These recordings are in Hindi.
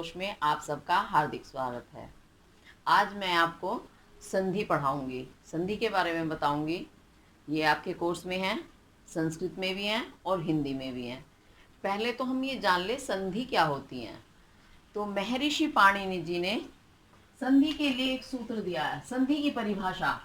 कोश में आप सबका हार्दिक स्वागत है। आज मैं आपको संधि पढ़ाऊंगी, संधि के बारे में बताऊंगी। ये आपके कोर्स में है, संस्कृत में भी हैं और हिंदी में भी हैं। पहले तो हम ये जान ले संधि क्या होती हैं। तो महर्षि पाणिनि जी ने संधि के लिए एक सूत्र दिया है, संधि की परिभाषा।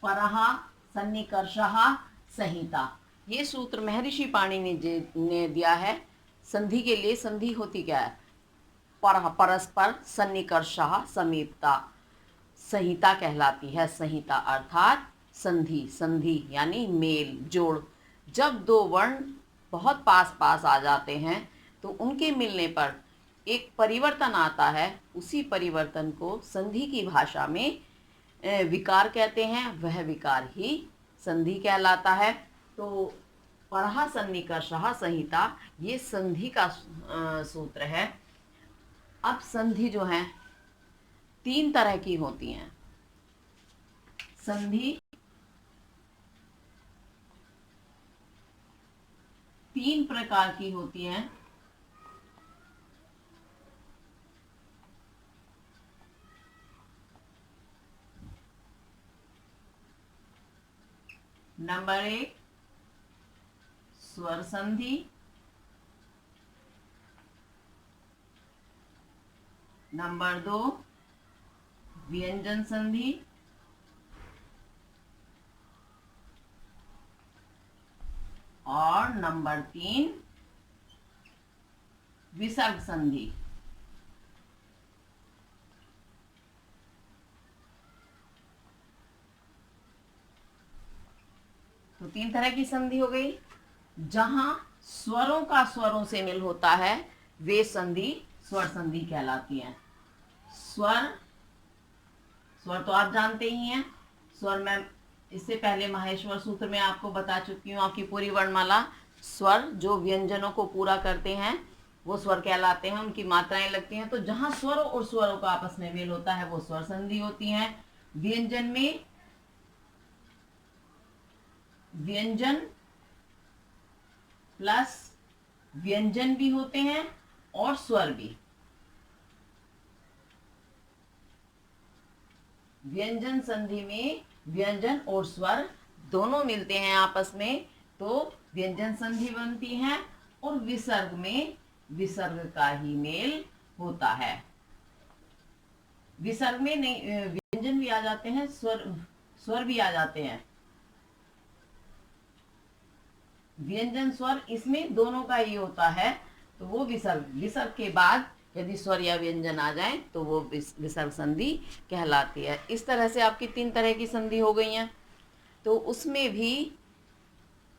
परः सन्निकर्षः संहिता, ये सूत्र महर्षि पाणिनि जी ने दिया है। संधि के लिए संधि होती क्या है? परः परस्पर, सन्निकर्षः समीपता, संहिता कहलाती है। संहिता अर्थात संधि, संधि यानी मेल जोड़। जब दो वर्ण बहुत पास पास आ जाते हैं तो उनके मिलने पर एक परिवर्तन आता है, उसी परिवर्तन को संधि की भाषा में विकार कहते हैं। वह विकार ही संधि कहलाता है। तो परः सन्निकर्षः संहिता, ये संधि का सूत्र है। अब संधि जो है तीन तरह की होती हैं। संधि तीन प्रकार की होती हैं। नंबर 1 स्वर संधि, नंबर 2 व्यंजन संधि, और नंबर 3 विसर्ग संधि। तो तीन तरह की संधि हो गई। जहां स्वरों का स्वरों से मिल होता है वे संधि स्वर संधि कहलाती है। स्वर, स्वर तो आप जानते ही हैं। स्वर मैं इससे पहले माहेश्वर सूत्र में आपको बता चुकी हूँ। आपकी पूरी वर्णमाला स्वर जो व्यंजनों को पूरा करते हैं वो स्वर कहलाते हैं, उनकी मात्राएं लगती हैं। तो जहां स्वरों और स्वरों का आपस में मेल होता है वो स्वर संधि होती है। व्यंजन में व्यंजन प्लस व्यंजन भी होते हैं और स्वर भी। व्यंजन संधि में व्यंजन और स्वर दोनों मिलते हैं आपस में, तो व्यंजन संधि बनती है। और विसर्ग में विसर्ग का ही मेल होता है। विसर्ग में नहीं, व्यंजन भी आ जाते हैं, स्वर भी आ जाते हैं। व्यंजन स्वर इसमें दोनों का ही होता है। तो वो विसर्ग, विसर्ग के बाद यदि स्वर या व्यंजन आ जाए तो वो विसर्ग संधि कहलाती है। इस तरह से आपकी तीन तरह की संधि हो गई हैं। तो उसमें भी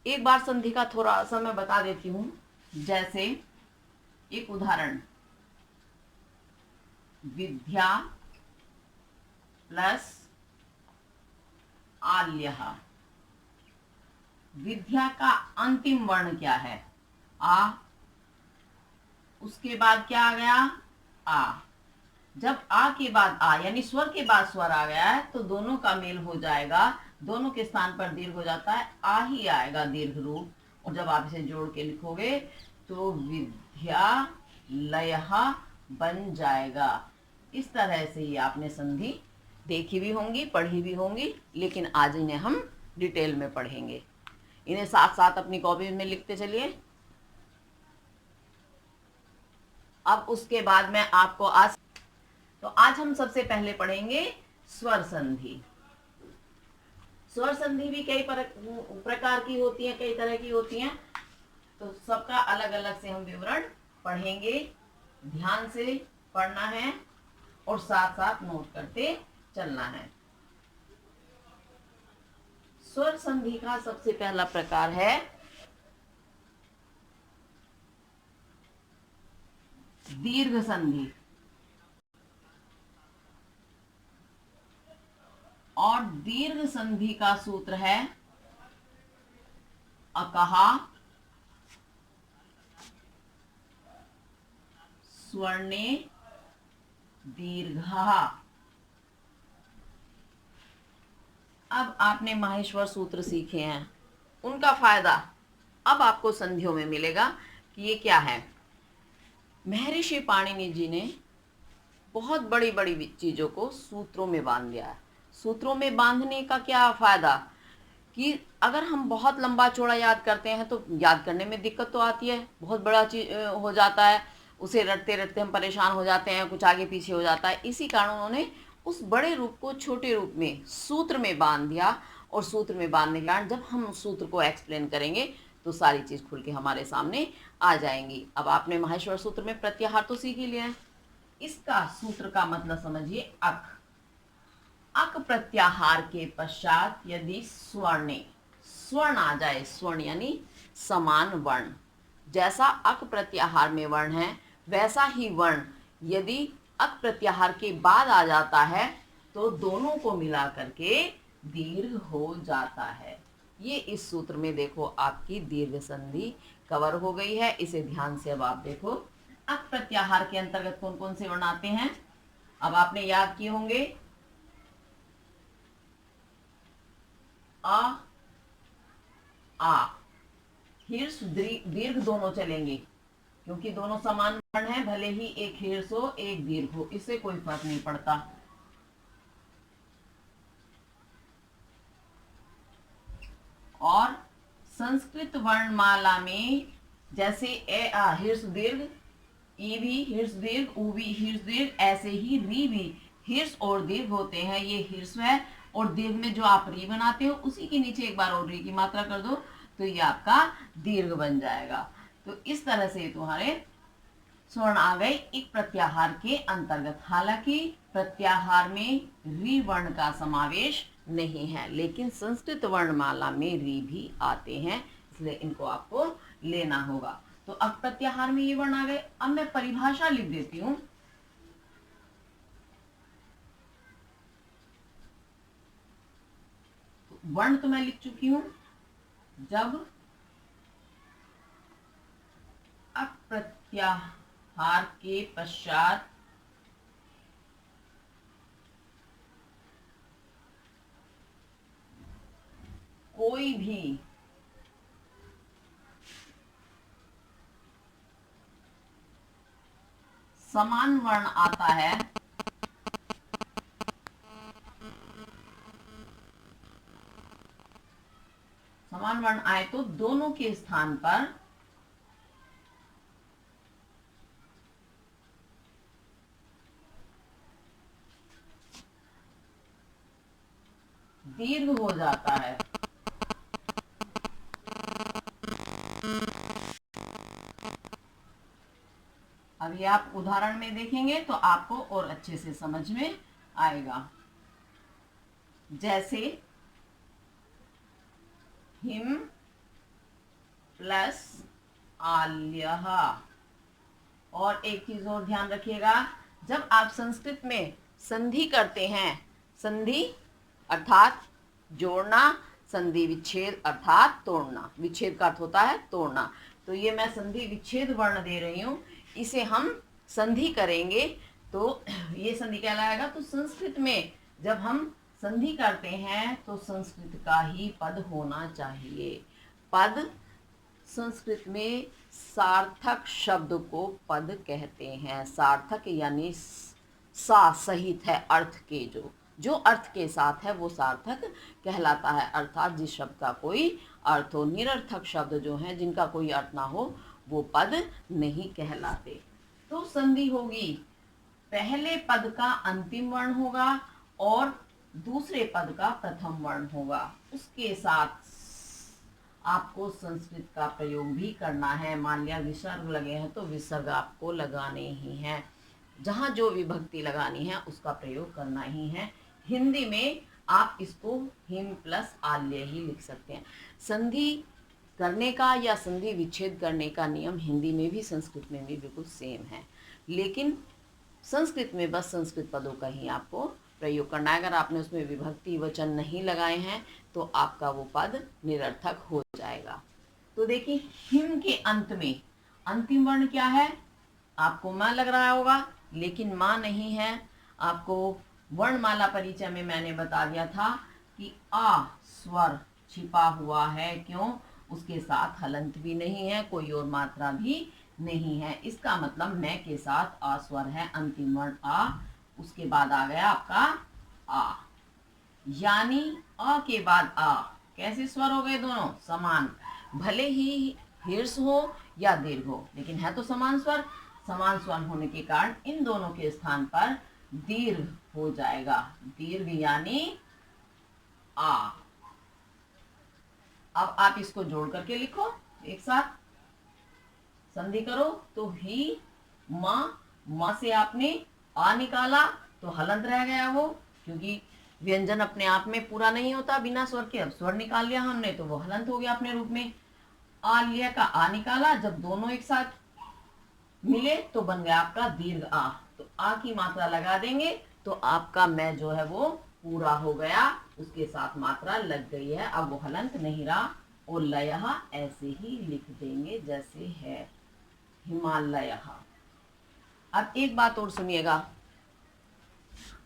एक बार संधि का थोड़ा सा मैं बता देती हूँ। जैसे एक उदाहरण, विद्या प्लस आल्यः। विद्या का अंतिम वर्ण क्या है? आ। उसके बाद क्या आ गया? आ। जब आ के बाद आ यानी स्वर के बाद स्वर आ गया है तो दोनों का मेल हो जाएगा, दोनों के स्थान पर दीर्घ हो जाता है, आ ही आएगा दीर्घ रूप। और जब आप इसे जोड़ के लिखोगे तो विद्या लयः बन जाएगा। इस तरह से ही आपने संधि देखी भी होंगी, पढ़ी भी होंगी, लेकिन आज इन्हें हम डिटेल में पढ़ेंगे। इन्हें साथ साथ अपनी कॉपी में लिखते चलिए। अब उसके बाद मैं आपको आज हम सबसे पहले पढ़ेंगे स्वर संधि। स्वर संधि भी कई प्रकार की होती हैं, कई तरह की होती हैं। तो सबका अलग अलग से हम विवरण पढ़ेंगे। ध्यान से पढ़ना है और साथ साथ नोट करते चलना है। स्वर संधि का सबसे पहला प्रकार है दीर्घ संधि। और दीर्घ संधि का सूत्र है अकहा स्वर्णे दीर्घः। अब आपने माहेश्वर सूत्र सीखे हैं, उनका फायदा अब आपको संधियों में मिलेगा कि ये क्या है। महर्षि पाणिनि जी ने बहुत बड़ी बड़ी चीज़ों को सूत्रों में बांध दिया है। सूत्रों में बांधने का क्या फायदा कि अगर हम बहुत लंबा चौड़ा याद करते हैं तो याद करने में दिक्कत तो आती है, बहुत बड़ा चीज हो जाता है, उसे रटते रटते हम परेशान हो जाते हैं, कुछ आगे पीछे हो जाता है। इसी कारण उन्होंने उस बड़े रूप को छोटे रूप में सूत्र में बांध दिया, और सूत्र में बांधने के कारण जब हम उस सूत्र को एक्सप्लेन करेंगे तो सारी चीज़ खुल के हमारे सामने आ जाएंगी। अब आपने माहेश्वर सूत्र में प्रत्याहार तो सीख ही लिया है। इसका सूत्र का मतलब समझिए अक। अक प्रत्याहार के पश्चात यदि स्वर्ण आ जाए, स्वर्ण यानी समान वर्ण, जैसा अक प्रत्याहार में वर्ण है वैसा ही वर्ण यदि अक प्रत्याहार के बाद आ जाता है तो दोनों को मिला करके दीर्घ हो जाता है। ये इस सूत्र में देखो आपकी दीर्घ संधि कवर हो गई है। इसे ध्यान से अब आप देखो, अक प्रत्याहार के अंतर्गत कौन कौन से वर्ण आते हैं अब आपने याद किए होंगे। आ, हीर्ष दीर्घ दोनों चलेंगे क्योंकि दोनों समान वर्ण हैं, भले ही एक हीर्ष हो एक दीर्घ हो, इससे कोई फर्क नहीं पड़ता। और संस्कृत वर्णमाला में जैसे ए आ हीर्ष दीर्घ, ई भी हीर्ष दीर्घ, ऊ भी हीर्ष दीर्घ, ऐसे ही री भी हीर्ष और दीर्घ होते हैं। ये हीर्ष है और दीर्घ में जो आप री बनाते हो उसी के नीचे एक बार और री की मात्रा कर दो तो ये आपका दीर्घ बन जाएगा। तो इस तरह से तुम्हारे स्वर्ण आ गए एक प्रत्याहार के अंतर्गत। हालांकि प्रत्याहार में री वर्ण का समावेश नहीं है, लेकिन संस्कृत वर्णमाला में री भी आते हैं, इसलिए इनको आपको लेना होगा। तो अब प्रत्याहार में ये वर्ण आ गए। अब मैं परिभाषा लिख देती हूं। वर्ण तो मैं लिख चुकी हूं। जब अप्रत्याहार के पश्चात कोई भी समान वर्ण आता है समान वर्ण आए तो दोनों के स्थान पर दीर्घ हो जाता है। अब ये आप उदाहरण में देखेंगे तो आपको और अच्छे से समझ में आएगा। जैसे हिम प्लस आल्यः। और एक चीज और ध्यान रखिएगा, जब आप संस्कृत में संधि करते हैं, संधि अर्थात जोड़ना, संधि विच्छेद अर्थात तोड़ना, विच्छेद का अर्थ होता है तोड़ना। तो ये मैं संधि विच्छेद वर्ण दे रही हूं, इसे हम संधि करेंगे तो ये संधि कहलाएगा। तो संस्कृत में जब हम संधि करते हैं तो संस्कृत का ही पद होना चाहिए। पद संस्कृत में सार्थक शब्द को पद कहते हैं। सार्थक यानी सा सहित है अर्थ के, जो अर्थ के साथ है वो सार्थक कहलाता है, अर्थात जिस शब्द का कोई अर्थ हो। निरर्थक शब्द जो हैं जिनका कोई अर्थ ना हो वो पद नहीं कहलाते। तो संधि होगी, पहले पद का अंतिम वर्ण होगा और दूसरे पद का प्रथम वर्ण होगा। उसके साथ आपको संस्कृत का प्रयोग भी करना है। मान लिया विसर्ग लगे हैं तो विसर्ग आपको लगाने ही हैं। जहाँ जो विभक्ति लगानी है उसका प्रयोग करना ही है। हिंदी में आप इसको हिम प्लस आल्य ही लिख सकते हैं। संधि करने का या संधि विच्छेद करने का नियम हिंदी में भी संस्कृत में भी बिल्कुल सेम है, लेकिन संस्कृत में बस संस्कृत पदों का ही आपको प्रयोग करना है। अगर आपने उसमें विभक्ति वचन नहीं लगाए हैं तो आपका वो पद निरर्थक हो जाएगा। तो देखिए, हिम के अंत में अंतिम वर्ण क्या है? आपको मां लग रहा होगा, लेकिन मां नहीं है। आपको वर्णमाला परिचय में मैंने बता दिया था कि आ स्वर छिपा हुआ है। क्यों? उसके साथ हलंत भी नहीं है, कोई और मात्रा भी नहीं है। इसका मतलब मैं के साथ आ स्वर है, अंतिम वर्ण आ, उसके बाद आ गया आपका आ, यानी अ के बाद आ कैसे स्वर हो गए? दोनों समान, भले ही हीर्ष हो या दीर्घ हो, लेकिन है तो समान स्वर। समान स्वर होने के कारण इन दोनों के स्थान पर दीर्घ हो जाएगा। दीर्घ यानी आ। अब आप इसको जोड़ करके लिखो एक साथ, संधि करो तो ही मां से आपने आ निकाला तो हलंत रह गया वो, क्योंकि व्यंजन अपने आप में पूरा नहीं होता बिना स्वर के। अब स्वर निकाल लिया हमने तो वो हलंत हो गया अपने रूप में। आ लिया का आ निकाला, जब दोनों एक साथ मिले तो बन गया आपका दीर्घ आ। तो आ की मात्रा लगा देंगे तो आपका मैं जो है वो पूरा हो गया, उसके साथ मात्रा लग गई है। अब वो हलंत नहीं रहा और लयः ऐसे ही लिख देंगे जैसे है, हिमालय। अब एक बात और सुनिएगा।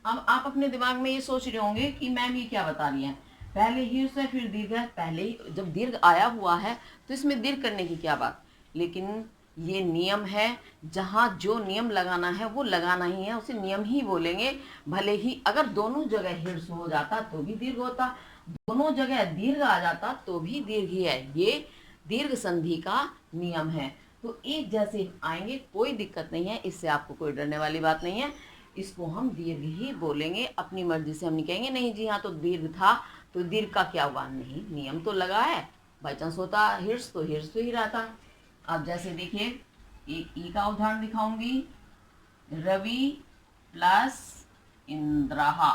अब आप अपने दिमाग में ये सोच रहे होंगे कि मैम ये क्या बता रही है, पहले हीर्ष है फिर दीर्घ है, पहले ही जब दीर्घ आया हुआ है तो इसमें दीर्घ करने की क्या बात। लेकिन ये नियम है, जहाँ जो नियम लगाना है वो लगाना ही है, उसे नियम ही बोलेंगे। भले ही अगर दोनों जगह हीर्ष हो जाता तो भी दीर्घ होता, दोनों जगह दीर्घ आ जाता तो भी दीर्घ ही है। ये दीर्घ संधि का नियम है। तो एक जैसे आएंगे, कोई दिक्कत नहीं है, इससे आपको कोई डरने वाली बात नहीं है। इसको हम दीर्घ ही बोलेंगे, अपनी मर्जी से हम नहीं कहेंगे नहीं जी हाँ तो दीर्घ था तो दीर्घ का क्या हुआ। नहीं, नियम तो लगा है, बाई चांस होता हीर्ष तो हीर्ष तो ही रहता। अब जैसे देखिए, एक ई का उदाहरण दिखाऊंगी, रवि प्लस इंद्रहा।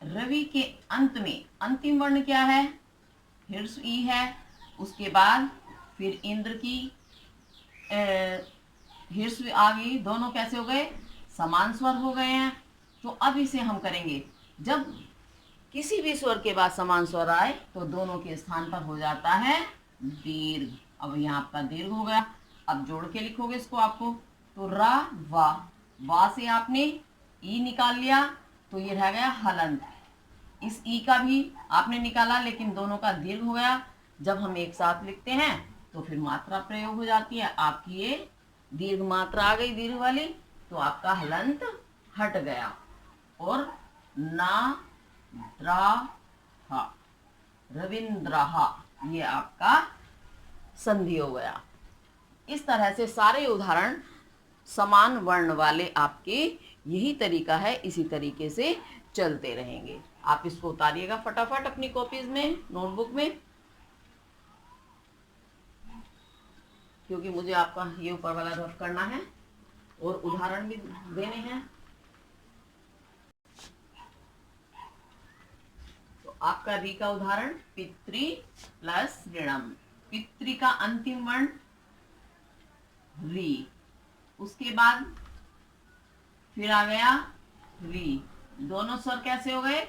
रवि के अंत में अंतिम वर्ण क्या है? हीर्ष ई है। उसके बाद फिर इंद्र की हीर्ष आ गई, दोनों कैसे हो गए? समान स्वर हो गए हैं। तो अब इसे हम करेंगे, जब किसी भी स्वर के बाद समान स्वर आए तो दोनों के स्थान पर हो जाता है दीर्घ। अब यहाँ आपका दीर्घ हो गया। अब जोड़ के लिखोगे इसको आपको, तो रा वा से आपने ई निकाल लिया तो ये रह गया हलंत। इस ई का भी आपने निकाला, लेकिन दोनों का दीर्घ हो गया। जब हम एक साथ लिखते हैं तो फिर मात्रा प्रयोग हो जाती है आपकी, ये दीर्घ मात्रा आ गई दीर्घ वाली, तो आपका हलंत हट गया और ना द्रा रविंद्रहा ये आपका संधि हो गया। इस तरह से सारे उदाहरण समान वर्ण वाले आपके यही तरीका है, इसी तरीके से चलते रहेंगे। आप इसको उतारिएगा फटाफट अपनी कॉपीज में, नोटबुक में, क्योंकि मुझे आपका ये ऊपर वाला रफ करना है और उदाहरण भी देने हैं। तो आपका री का उदाहरण पितृ प्लस ऋणम। पितृ का अंतिम वर्ण री, उसके बाद फिर आ गया री, दोनों स्वर कैसे हो गए?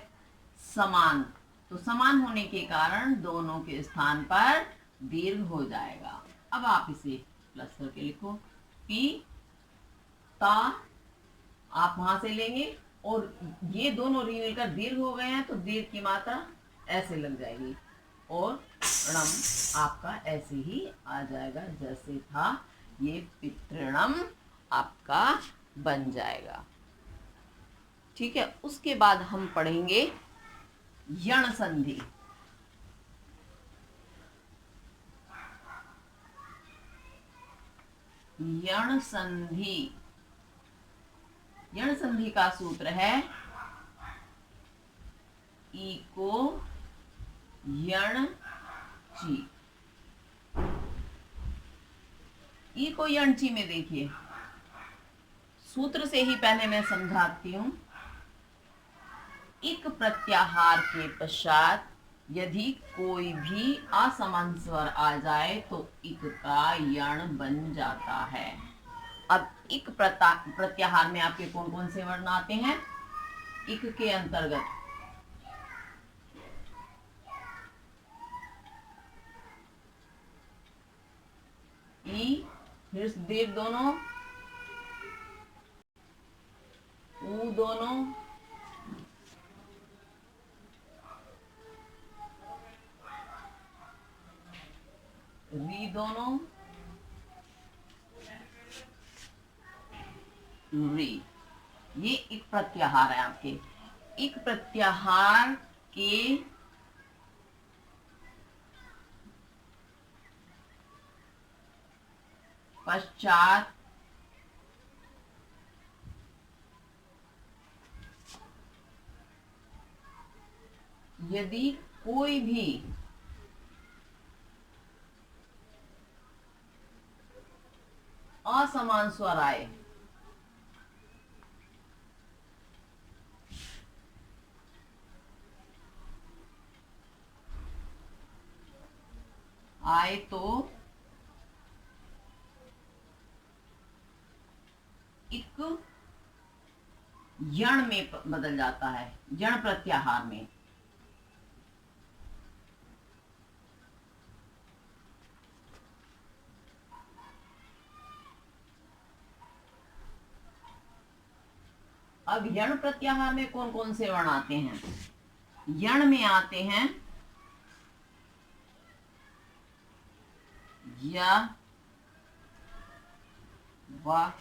समान। तो समान होने के कारण दोनों के स्थान पर दीर्घ हो जाएगा। अब आप इसे प्लस करके लिखो, पी ता आप वहां से लेंगे और ये दोनों री मिलकर दीर्घ हो गए हैं तो दीर्घ की मात्रा ऐसे लग जाएगी और णम आपका ऐसे ही आ जाएगा जैसे था, ये पितृणम आपका बन जाएगा। ठीक है, उसके बाद हम पढ़ेंगे यण संधि। यण संधि, यण संधि का सूत्र है इको यण ची। इको यण ची में देखिए, सूत्र से ही पहले मैं समझाती हूं। इक प्रत्याहार के पश्चात यदि कोई भी असमान स्वर आ जाए तो इक का यण बन जाता है। अब इक प्रत्याहार में आपके कौन कौन से वर्ण आते हैं? इक के अंतर्गत ई, फिर दीर्घ दोनों, ऊ दोनों, री दोनों, री। ये इक प्रत्याहार है आपके। इक प्रत्याहार के पश्चात यदि कोई भी असमान स्वर आए तो एक यण में बदल जाता है, यण प्रत्याहार में। अब यण प्रत्याहार में कौन कौन से वर्ण आते हैं? यण में आते हैं या, वा,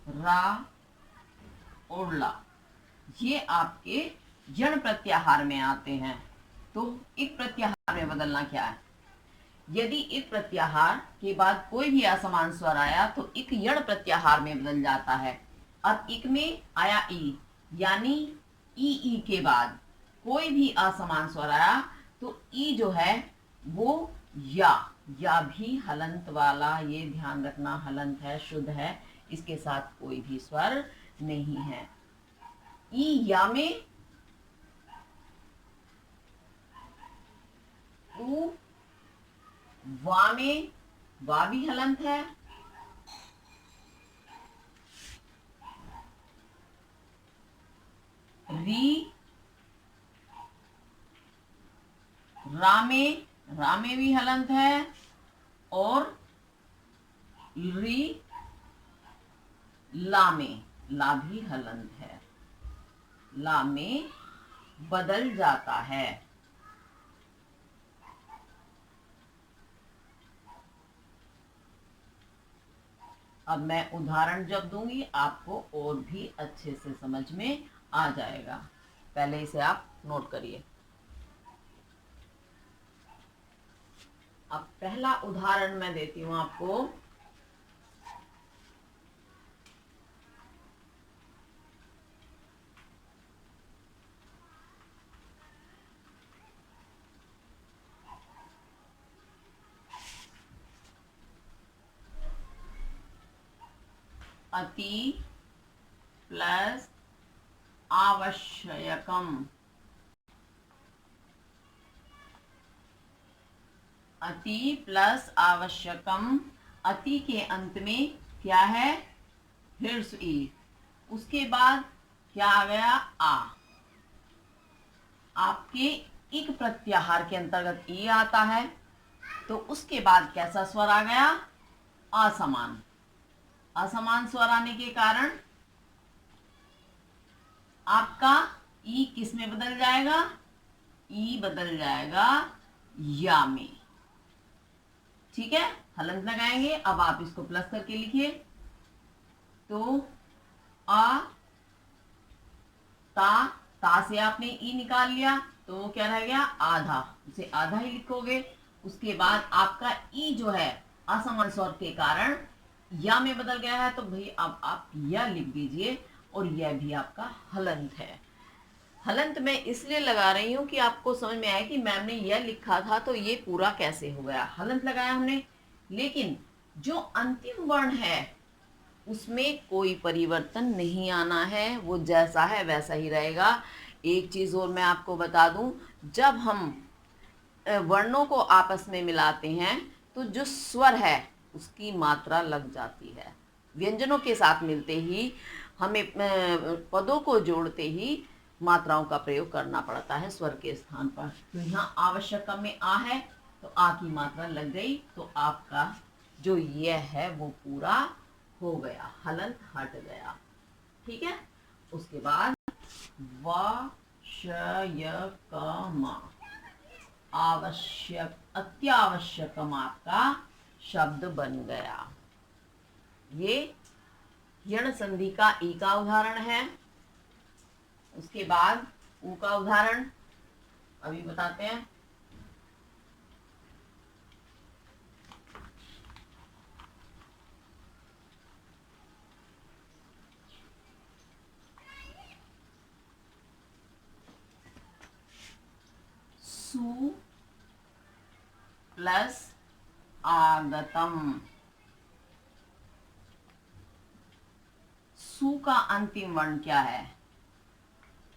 रा और ला। ये आपके यण प्रत्याहार में आते हैं। तो इक प्रत्याहार में बदलना क्या है? यदि इक प्रत्याहार के बाद कोई भी असमान स्वर आया तो इक यण प्रत्याहार में बदल जाता है। अब इक में आया ई, यानी ई के बाद कोई भी असमान स्वर आया तो ई जो है वो या भी हलंत वाला, ये ध्यान रखना, हलंत है, शुद्ध है, इसके साथ कोई भी स्वर नहीं है। ई या में, ऊ वा में, वा भी हलंत है, री, रा में भी हलंत है, और री, ला में, ला भी हलंत है, ला में बदल जाता है। अब मैं उदाहरण जब दूंगी आपको और भी अच्छे से समझ में आ जाएगा। पहले इसे आप नोट करिए। अब पहला उदाहरण मैं देती हूं आपको। अति प्लस आवश्यकम, अति प्लस आवश्यकम। अति के अंत में क्या है? हिर्स ई, उसके बाद क्या आ गया? आ। आपके इक प्रत्याहार के अंतर्गत ई आता है, तो उसके बाद कैसा स्वर आ गया? असमान। असमान स्वर आने के कारण आपका ई किस में बदल जाएगा? ई बदल जाएगा या में। ठीक है, हलंत लगाएंगे। अब आप इसको प्लस करके लिखिए। तो आ, ता से आपने ई निकाल लिया तो क्या रह गया? आधा। उसे आधा ही लिखोगे। उसके बाद आपका ई जो है असमान स्वर के कारण या में बदल गया है, तो भाई अब आप या लिख दीजिए, और यह भी आपका हलंत है। हलंत मैं इसलिए लगा रही हूं कि आपको समझ में आए कि मैम ने यह लिखा था तो ये पूरा कैसे हो गया। हलंत लगाया हमने, लेकिन जो अंतिम वर्ण है उसमें कोई परिवर्तन नहीं आना है, वो जैसा है वैसा ही रहेगा। एक चीज़ और मैं आपको बता दूं, जब हम वर्णों को आपस में मिलाते हैं तो जो स्वर है उसकी मात्रा लग जाती है। व्यंजनों के साथ मिलते ही हमें पदों को जोड़ते ही मात्राओं का प्रयोग करना पड़ता है स्वर के स्थान पर। तो यहाँ आवश्यक में आ है तो आ की मात्रा लग गई, तो आपका जो ये है वो पूरा हो गया, हलंत हट गया। ठीक है। उसके बाद आवश्यकम, आवश्यक अत्यावश्यकम आपका शब्द बन गया। ये यण संधि का ई का उदाहरण है। उसके बाद ऊ का उदाहरण अभी बताते हैं। सु प्लस आगतम। सु का अंतिम वर्ण क्या है?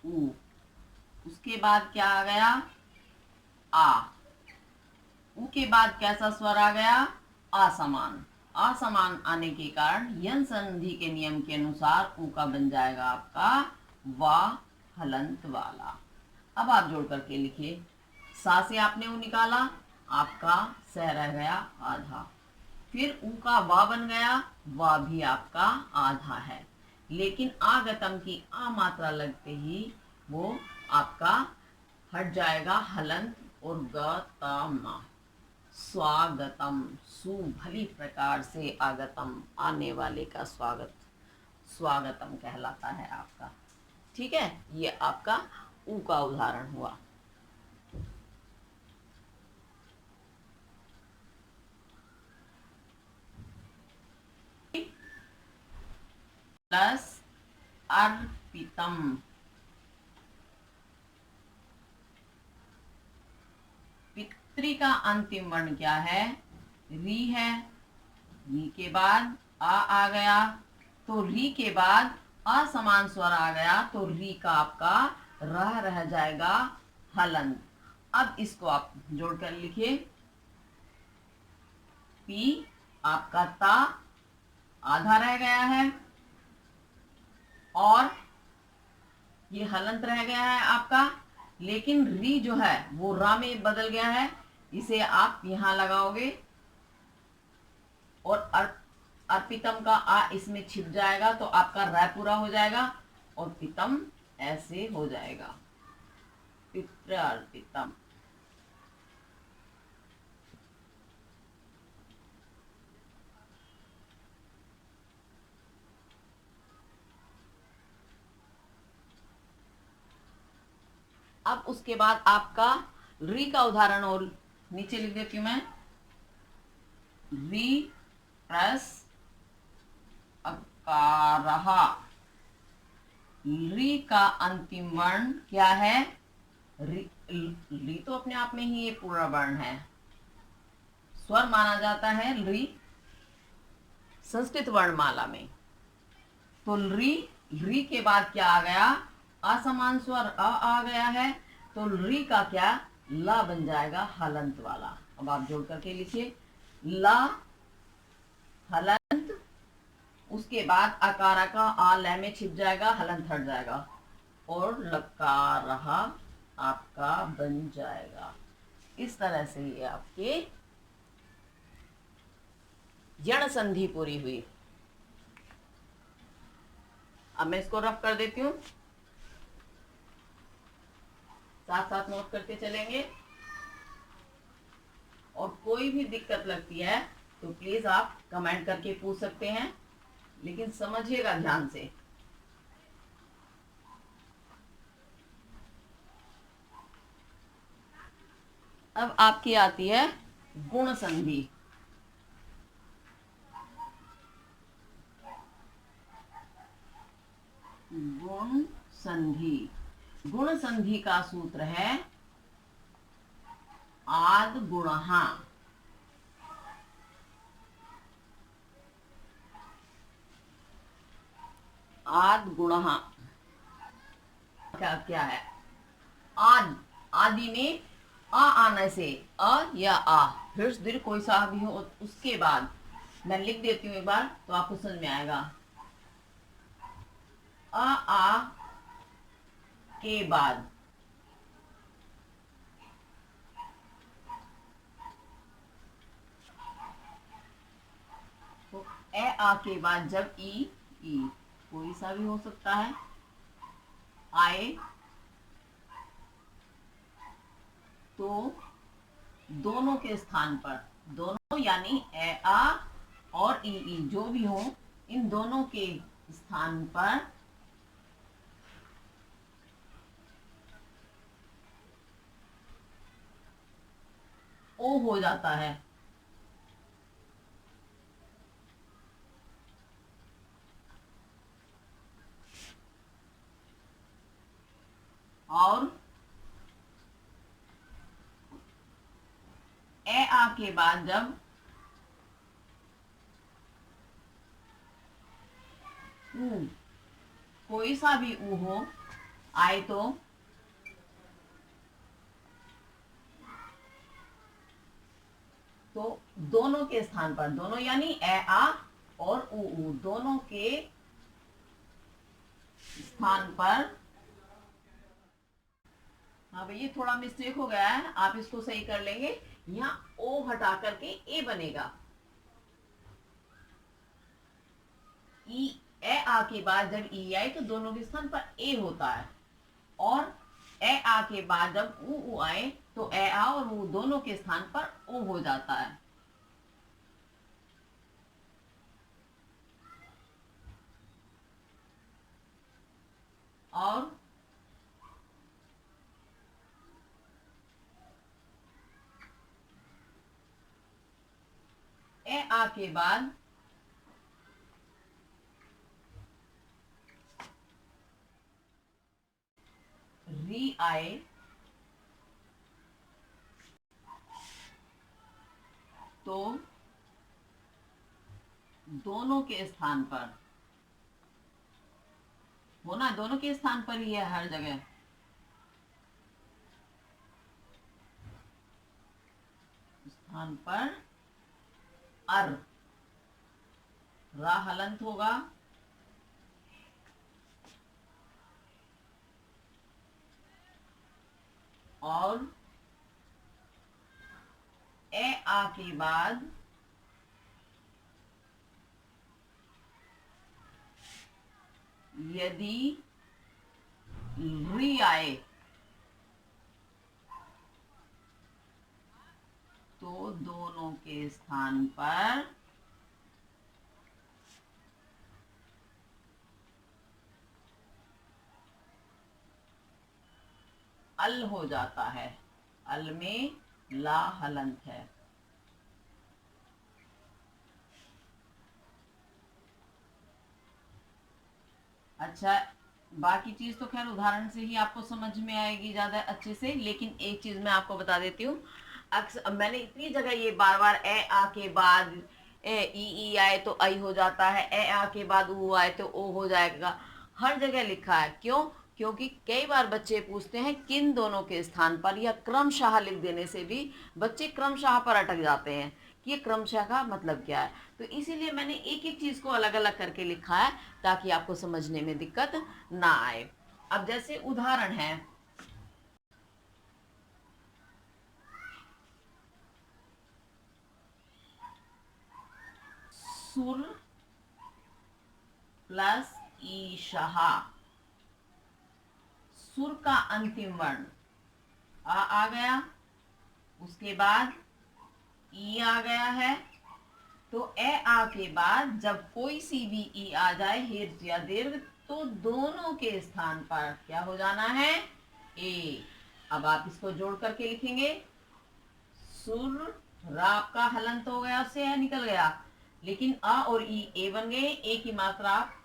ऊ। उसके बाद क्या आ गया? आ। ऊ के बाद कैसा स्वर आ गया? असमान। असमान आने के कारण यन संधि के नियम के अनुसार ऊ का बन जाएगा आपका वा हलंत वाला। अब आप जोड़ करके लिखिए। सा से आपने ऊ निकाला, आपका सह रह गया आधा। फिर ऊ का वा बन गया, वा भी आपका आधा है। लेकिन आगतम की आ मात्रा लगते ही वो आपका हट जाएगा हलंत और गतम। स्वागतम, सु भली प्रकार से आगतम, आने वाले का स्वागत, स्वागतम कहलाता है आपका। ठीक है। ये आपका ऊ का उदाहरण हुआ। प्लस अर्पितम। पितृ का अंतिम वर्ण क्या है? री है। री के बाद आ गया, तो री के बाद असमान स्वर आ गया, तो री का आपका रह जाएगा हलंत। अब इसको आप जोड़ कर लिखिए। पी आपका ता आधा रह गया है और ये हलंत रह गया है आपका, लेकिन री जो है वो रा में बदल गया है। इसे आप यहां लगाओगे और अर्पितम का आ इसमें छिप जाएगा, तो आपका रा पूरा हो जाएगा और पितम ऐसे हो जाएगा, पित्र अर्पितम। अब उसके बाद आपका री का उदाहरण और नीचे लिख देती हूं मैं। री प्लस अकारहा। री का अंतिम वर्ण क्या है? री तो अपने आप में ही ये पूरा वर्ण है, स्वर माना जाता है री संस्कृत वर्णमाला में। तो री के बाद क्या आ गया? असमान स्वर आ गया है, तो री का क्या? ला बन जाएगा हलंत वाला। अब आप जोड़ करके लिखिए। ला हलंत, उसके बाद अकारा का आ लय में छिप जाएगा, हलंत हट जाएगा और लकार रहा आपका बन जाएगा। इस तरह से ये आपके यण संधि पूरी हुई। अब मैं इसको रफ कर देती हूँ, साथ साथ नोट करते चलेंगे। और कोई भी दिक्कत लगती है तो प्लीज आप कमेंट करके पूछ सकते हैं, लेकिन समझिएगा ध्यान से। अब आपकी आती है गुण संधि। गुण संधि, गुण संधि का सूत्र है आद गुणहा। आद गुणहा क्या है? आद, आदि में आ आने से, अ या आ, फिर दीर्घ कोई सा भी हो उसके बाद मैं लिख देती हूँ एक बार तो आपको समझ में आएगा। आ के बाद तो आ के बाद जब ई कोई सा भी हो सकता है आए तो दोनों के स्थान पर, दोनों यानी ए आ और ई जो भी हो, इन दोनों के स्थान पर ओ हो जाता है। और ए आ के बाद जब ऊ, कोई सा भी ऊ हो आए तो दोनों के स्थान पर, दोनों यानी ए आ और ऊ दोनों के स्थान पर, हाँ भैया थोड़ा मिस्टेक हो गया है, आप इसको सही कर लेंगे। यहाँ ओ हटा करके ए बनेगा। ई ए आ के बाद जब ई आए तो दोनों के स्थान पर ए होता है, और ए आ के बाद जब ऊ आए तो ए आ और ऊ दोनों के स्थान पर ओ हो जाता है। और ए आ के बाद री आए तो दोनों के स्थान पर होना, दोनों के स्थान पर ही है हर जगह। स्थान पर अर, रा हलंत होगा, और ए आ के बाद यदि री आए तो दोनों के स्थान पर अल हो जाता है। अल में ला हलंत है। अच्छा, बाकी चीज तो खैर उदाहरण से ही आपको समझ में आएगी ज्यादा अच्छे से, लेकिन एक चीज मैं आपको बता देती हूँ। अक्सर मैंने इतनी जगह ये बार बार ए आ के बाद ई आए तो आई हो जाता है, ए आ के बाद ऊ आए तो ओ हो जाएगा, हर जगह लिखा है। क्यों? क्योंकि कई बार बच्चे पूछते हैं किन दोनों के स्थान पर, या क्रमशः लिख देने से भी बच्चे क्रमशः पर अटक जाते हैं कि ये क्रमशः का मतलब क्या है। तो इसीलिए मैंने एक एक चीज को अलग अलग करके लिखा है ताकि आपको समझने में दिक्कत ना आए। अब जैसे उदाहरण है, सुर प्लस ईशः, सुर का अंतिम वर्ण आ गया, उसके बाद ई आ गया है, तो ए आ के बाद जब कोई सी भी ई आ जाए, हिर्ज या दीर्घ, तो दोनों के स्थान पर क्या हो जाना है? ए। अब आप इसको जोड़ करके लिखेंगे, सुर, रा आपका हलंत हो गया, उससे है निकल गया, लेकिन अ और ई ए बन गए। ए की मात्रा आप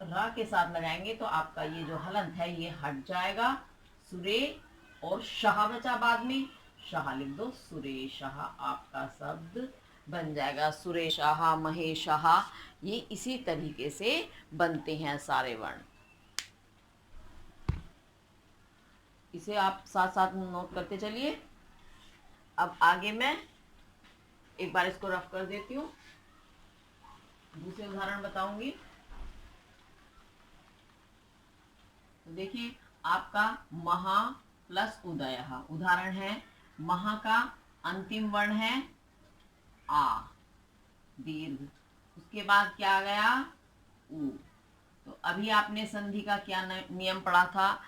रा के साथ लगाएंगे तो आपका ये जो हलंत है ये हट जाएगा। सुरे, और शाह बचा बाद में, शाह लिख दो, सुरेशाह आपका शब्द बन जाएगा। सुरेशाह, महेशाह, ये इसी तरीके से बनते हैं सारे वर्ण। इसे आप साथ साथ नोट करते चलिए। अब आगे मैं एक बार इसको रफ कर देती हूँ। दूसरे उदाहरण बताऊंगी। तो देखिए आपका महा प्लस उदय, उदाहरण है महा का अंतिम वर्ण है आ, दीर्घ, उसके बाद क्या आ गया उ। तो अभी आपने संधि का क्या नियम पढ़ा था,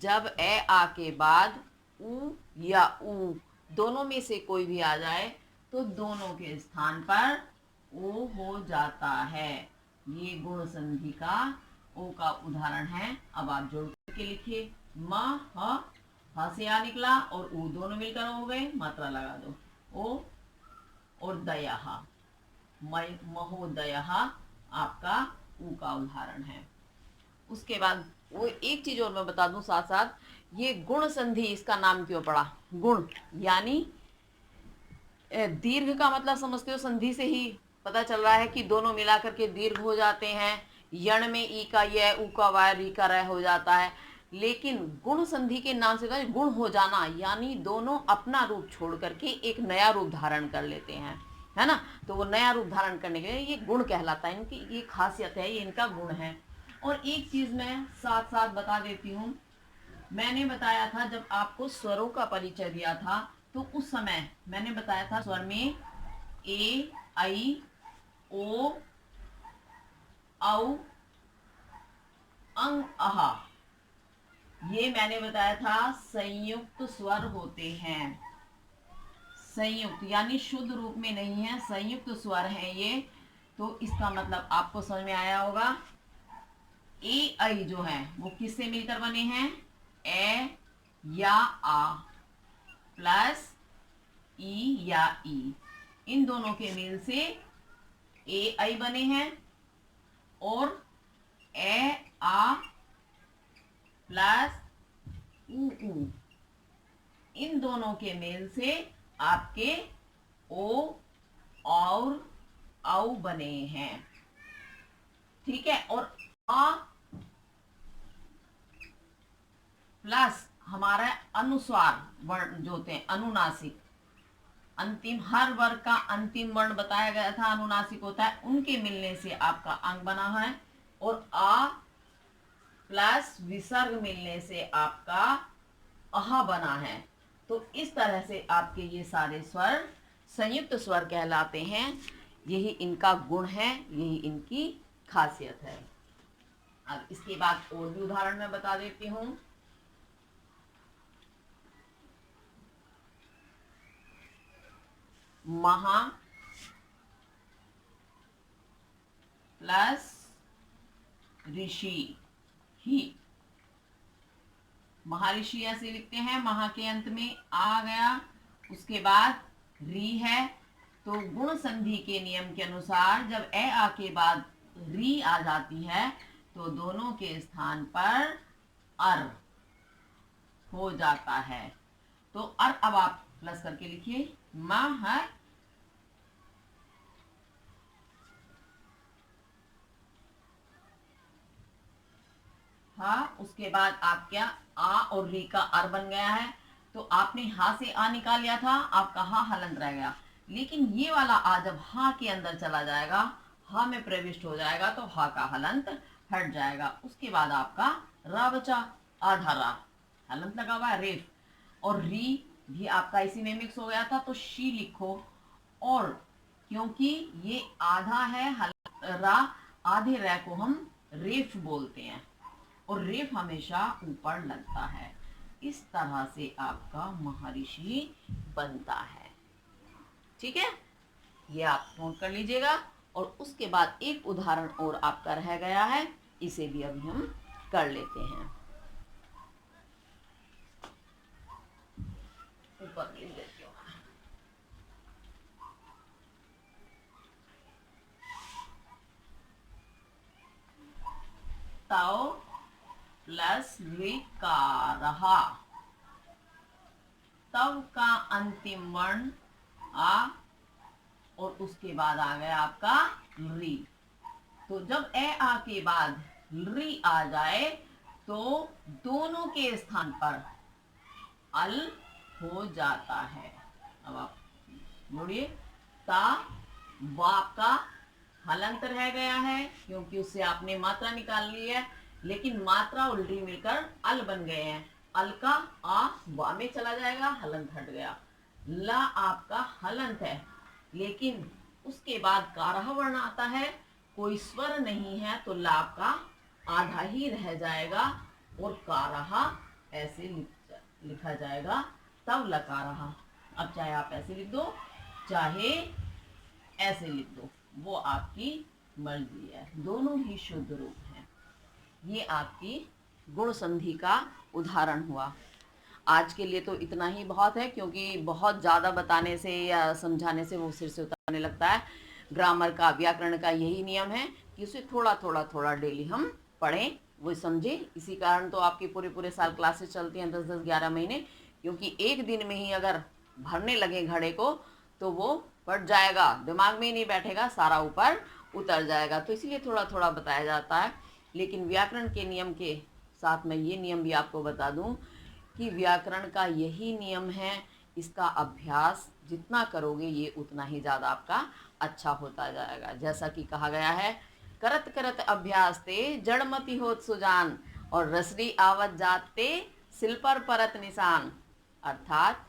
जब ए आ के बाद उ या उ दोनों में से कोई भी आ जाए तो दोनों के स्थान पर ओ हो जाता है। ये गुण संधि का ओ का उदाहरण है। अब आप जोड़ करके लिखिए, म ह से आ निकला और उ दोनों मिलकर हो गए, मात्रा लगा दो, ओ और दया, महोदय आपका उ का उदाहरण है। उसके बाद वो एक चीज और मैं बता दूं साथ साथ, ये गुण संधि इसका नाम क्यों पड़ा, गुण यानी दीर्घ का मतलब समझते हो, संधि से ही पता चल रहा है कि दोनों मिलाकर के दीर्घ हो जाते हैं। यण में ई का य, उ का वाय, री का र हो जाता है। लेकिन गुण संधि के नाम से गुण हो जाना यानी दोनों अपना रूप छोड़ करके एक नया रूप धारण कर लेते हैं, है ना। तो वो नया रूप धारण करने के लिए ये गुण कहलाता है, इनकी ये खासियत है, ये इनका गुण है। और एक चीज मैं साथ साथ बता देती हूँ, मैंने बताया था जब आपको स्वरों का परिचय दिया था तो उस समय मैंने बताया था स्वर में ए, आई, ओ, औ, अंग, अहा, ये मैंने बताया था संयुक्त स्वर होते हैं। संयुक्त यानी शुद्ध रूप में नहीं है, संयुक्त स्वर है ये। तो इसका मतलब आपको समझ में आया होगा। ए आई जो है वो किससे मिलकर बने हैं, ए या आ प्लस ई या ई, इन दोनों के मेल से ए आई बने हैं। और ए आ प्लस उ, इन दोनों के मेल से आपके ओ और औ बने हैं, ठीक है। और आ प्लस हमारा अनुस्वार वर्ण जो होते हैं, अनुनासिक, अंतिम हर वर्ग का अंतिम वर्ण बताया गया था अनुनासिक होता है, उनके मिलने से आपका अंग बना है। और आ प्लस विसर्ग मिलने से आपका अह बना है। तो इस तरह से आपके ये सारे स्वर संयुक्त स्वर कहलाते हैं। यही इनका गुण है, यही इनकी खासियत है। अब इसके बाद और भी उदाहरण मैं बता देती हूँ। महा प्लस ऋषि ही, महर्षि ऐसे लिखते हैं, महा के अंत में आ गया, उसके बाद री है। तो गुण संधि के नियम के अनुसार जब ए आ के बाद री आ जाती है तो दोनों के स्थान पर अर हो जाता है। तो अर अब आप प्लस करके लिखिए, मह, हाँ, उसके बाद आप क्या आ और री का अर बन गया है। तो आपने हा से आ निकाल लिया था, आपका हा हलंत रह गया। लेकिन ये वाला आ जब हा के अंदर चला जाएगा, हा में प्रविष्ट हो जाएगा तो हा का हलंत हट जाएगा। उसके बाद आपका रा बचा, आधा रा, हलंत लगा हुआ है रेफ। और री भी आपका इसी में मिक्स हो गया था तो शी लिखो। और क्योंकि ये आधा है रा, आधे रै को हम रेफ बोलते हैं और रेफ हमेशा ऊपर लगता है। इस तरह से आपका महर्षि बनता है, ठीक है। ये आप नोट कर लीजिएगा। और उसके बाद एक उदाहरण और आपका रह गया है, इसे भी अभी हम कर लेते हैं। ऊपर लिख देती हूँ। ताओ प्लस विकारहा, तव का अंतिम वर्ण आ और उसके बाद आ गया आपका री। तो जब ए आ के बाद री आ जाए तो दोनों के स्थान पर अल हो जाता है। अब आप जोड़िए, ता, वा का हलंत रह गया है क्योंकि उससे आपने मात्रा निकाल ली है, लेकिन मात्रा उल्टी मिलकर अल बन गए हैं। अल का आ वा में चला जाएगा, हलंत हट गया। ला आपका हलंत है, लेकिन उसके बाद कारह वर्ण आता है, कोई स्वर नहीं है, तो ला आपका आधा ही रह जाएगा और कारहा ऐसे लिखा जाएगा, तब लकारहा। अब चाहे आप ऐसे लिख दो चाहे ऐसे लिख दो, वो आपकी मर्जी है, दोनों ही शुद्ध रूप हैं। ये आपकी गुण संधि का उदाहरण हुआ। आज के लिए तो इतना ही बहुत है, क्योंकि बहुत ज़्यादा बताने से या समझाने से वो सिर से उतारने लगता है। ग्रामर का, व्याकरण का यही नियम है कि उसे थोड़ा थोड़ा थोड़ा डेली हम पढ़ें, वो समझें। इसी कारण तो आपके पूरे पूरे साल क्लासेस चलती हैं, 10-10 11 महीने, क्योंकि एक दिन में ही अगर भरने लगे घड़े को तो वो फट जाएगा, दिमाग में ही नहीं बैठेगा, सारा ऊपर उतर जाएगा। तो इसीलिए थोड़ा थोड़ा बताया जाता है। लेकिन व्याकरण के नियम के साथ मैं ये नियम भी आपको बता दूं कि व्याकरण का यही नियम है, इसका अभ्यास जितना करोगे ये उतना ही ज़्यादा आपका अच्छा होता जाएगा। जैसा कि कहा गया है, करत करत अभ्यास ते जड़मति होत सुजान, और रसरी आवत जाते सिल पर परत निशान। अर्थात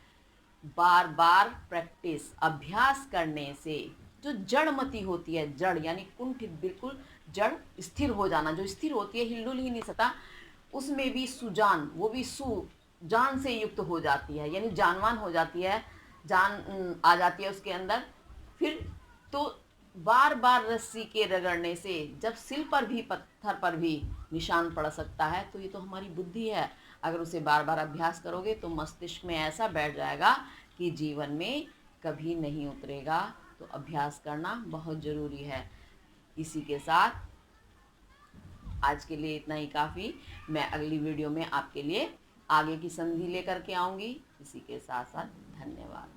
बार बार प्रैक्टिस, अभ्यास करने से जो जड़मति होती है, जड़ यानी कुंठित, बिल्कुल जड़ स्थिर हो जाना, जो स्थिर होती है, हिलडुल ही नहीं सकता, उसमें भी सुजान, वो भी जान से युक्त हो जाती है, यानी जानवान हो जाती है, जान आ जाती है उसके अंदर। फिर तो बार बार रस्सी के रगड़ने से जब सिल पर भी, पत्थर पर भी निशान पड़ सकता है, तो ये तो हमारी बुद्धि है। अगर उसे बार बार अभ्यास करोगे तो मस्तिष्क में ऐसा बैठ जाएगा कि जीवन में कभी नहीं उतरेगा। तो अभ्यास करना बहुत ज़रूरी है। इसी के साथ आज के लिए इतना ही काफ़ी। मैं अगली वीडियो में आपके लिए आगे की संधि लेकर के आऊँगी। इसी के साथ साथ धन्यवाद।